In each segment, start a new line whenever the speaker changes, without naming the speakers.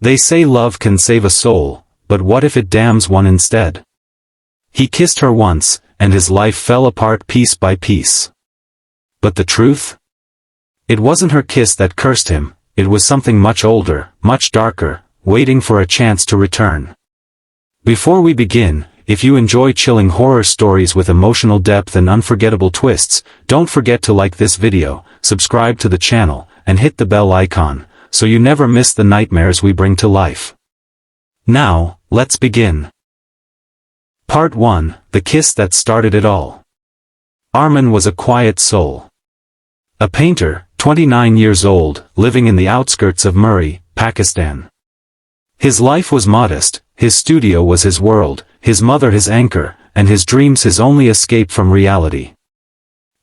They say love can save a soul, but what if it damns one instead? He kissed her once, and his life fell apart piece by piece. But the truth? It wasn't her kiss that cursed him, it was something much older, much darker, waiting for a chance to return. Before we begin, if you enjoy chilling horror stories with emotional depth and unforgettable twists, don't forget to like this video, subscribe to the channel, and hit the bell icon, so you never miss the nightmares we bring to life. Now, let's begin. Part 1, The Kiss That Started It All. Arman was a quiet soul. A painter, 29 years old, living in the outskirts of Murree, Pakistan. His life was modest, his studio was his world, his mother his anchor, and his dreams his only escape from reality.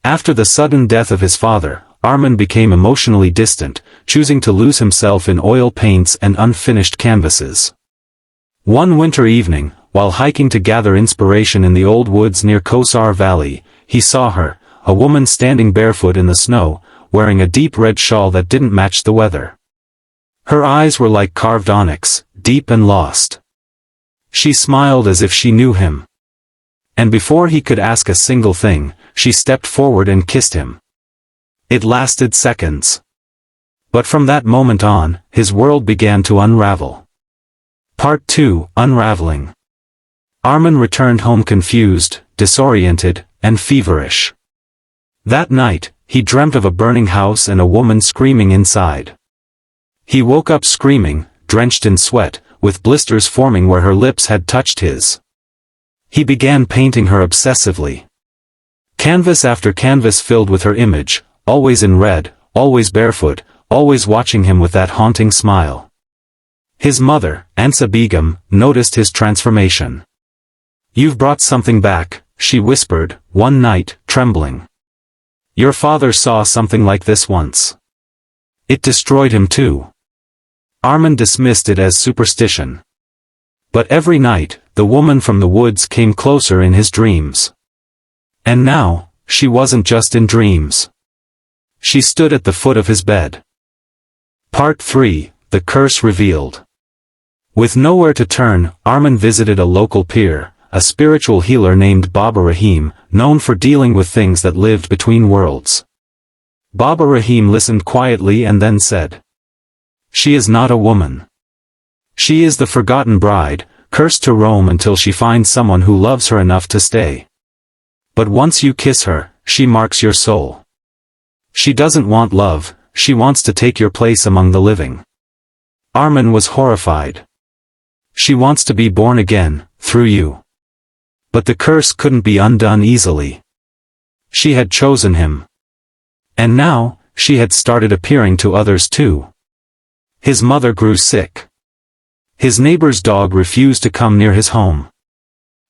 After the sudden death of his father, Arman became emotionally distant, choosing to lose himself in oil paints and unfinished canvases. One winter evening, while hiking to gather inspiration in the old woods near Kosar Valley, he saw her, a woman standing barefoot in the snow, wearing a deep red shawl that didn't match the weather. Her eyes were like carved onyx, deep and lost. She smiled as if she knew him. And before he could ask a single thing, she stepped forward and kissed him. It lasted seconds. But from that moment on, his world began to unravel. Part 2, Unraveling. Arman returned home confused, disoriented, and feverish. That night, he dreamt of a burning house and a woman screaming inside. He woke up screaming, drenched in sweat, with blisters forming where her lips had touched his. He began painting her obsessively. Canvas after canvas filled with her image, always in red, always barefoot, always watching him with that haunting smile. His mother, Ansa Begum, noticed his transformation. "You've brought something back," she whispered, one night, trembling. "Your father saw something like this once. It destroyed him too." Arman dismissed it as superstition. But every night, the woman from the woods came closer in his dreams. And now, she wasn't just in dreams. She stood at the foot of his bed. Part 3, The Curse Revealed. With nowhere to turn, Arman visited a local peer, a spiritual healer named Baba Rahim, known for dealing with things that lived between worlds. Baba Rahim listened quietly and then said, "She is not a woman. She is the forgotten bride, cursed to roam until she finds someone who loves her enough to stay. But once you kiss her, she marks your soul. She doesn't want love, she wants to take your place among the living." Arman was horrified. "She wants to be born again, through you." But the curse couldn't be undone easily. She had chosen him. And now, she had started appearing to others too. His mother grew sick. His neighbor's dog refused to come near his home.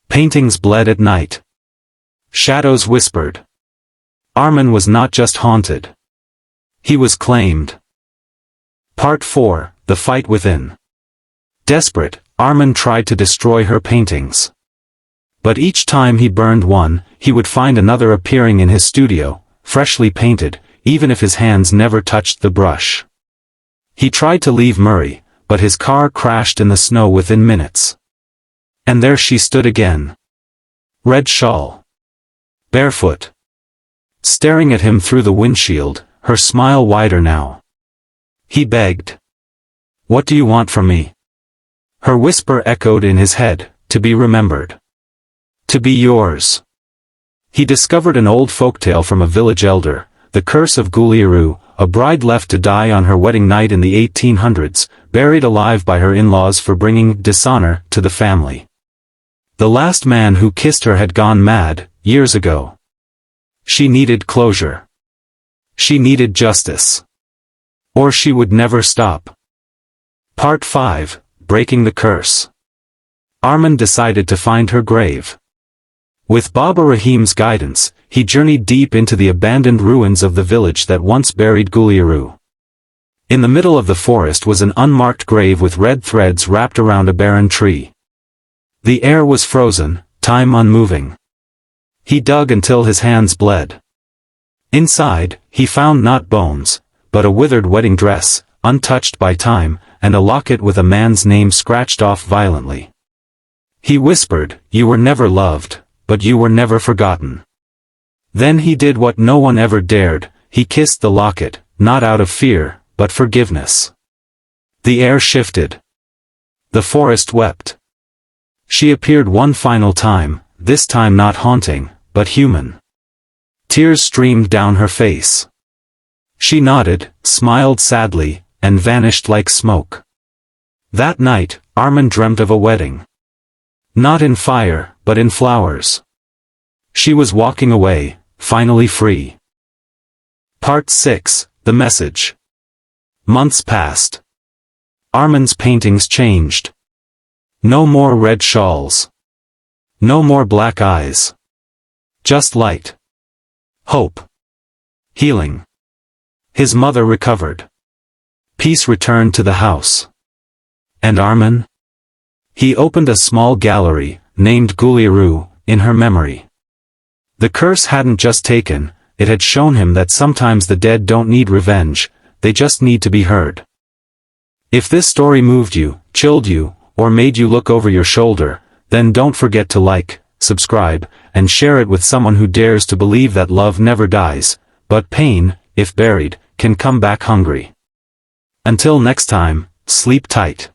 Paintings bled at night. Shadows whispered. Arman was not just haunted. He was claimed. Part 4, The Fight Within. Desperate, Arman tried to destroy her paintings. But each time he burned one, he would find another appearing in his studio, freshly painted, even if his hands never touched the brush. He tried to leave Murree, but his car crashed in the snow within minutes. And there she stood again. Red shawl. Barefoot. Staring at him through the windshield, her smile wider now. He begged. "What do you want from me?" Her whisper echoed in his head, "To be remembered. To be yours." He discovered an old folktale from a village elder, the curse of Gulieru, a bride left to die on her wedding night in the 1800s, buried alive by her in-laws for bringing dishonor to the family. The last man who kissed her had gone mad, years ago. She needed closure. She needed justice. Or she would never stop. Part 5, Breaking the Curse. Arman decided to find her grave. With Baba Rahim's guidance, he journeyed deep into the abandoned ruins of the village that once buried Gulieru. In the middle of the forest was an unmarked grave with red threads wrapped around a barren tree. The air was frozen, time unmoving. He dug until his hands bled. Inside, he found not bones, but a withered wedding dress, untouched by time, and a locket with a man's name scratched off violently. He whispered, "You were never loved, but you were never forgotten." Then he did what no one ever dared, he kissed the locket, not out of fear, but forgiveness. The air shifted. The forest wept. She appeared one final time, this time not haunting, but human. Tears streamed down her face. She nodded, smiled sadly, and vanished like smoke. That night, Armin dreamt of a wedding. Not in fire, but in flowers. She was walking away, finally free. Part 6, The Message. Months passed. Armin's paintings changed. No more red shawls. No more black eyes. Just light. Hope. Healing. His mother recovered. Peace returned to the house. And Armin? He opened a small gallery, named Guliaru, in her memory. The curse hadn't just taken, it had shown him that sometimes the dead don't need revenge, they just need to be heard. If this story moved you, chilled you, or made you look over your shoulder, then don't forget to like, subscribe, and share it with someone who dares to believe that love never dies, but pain, if buried, can come back hungry. Until next time, sleep tight.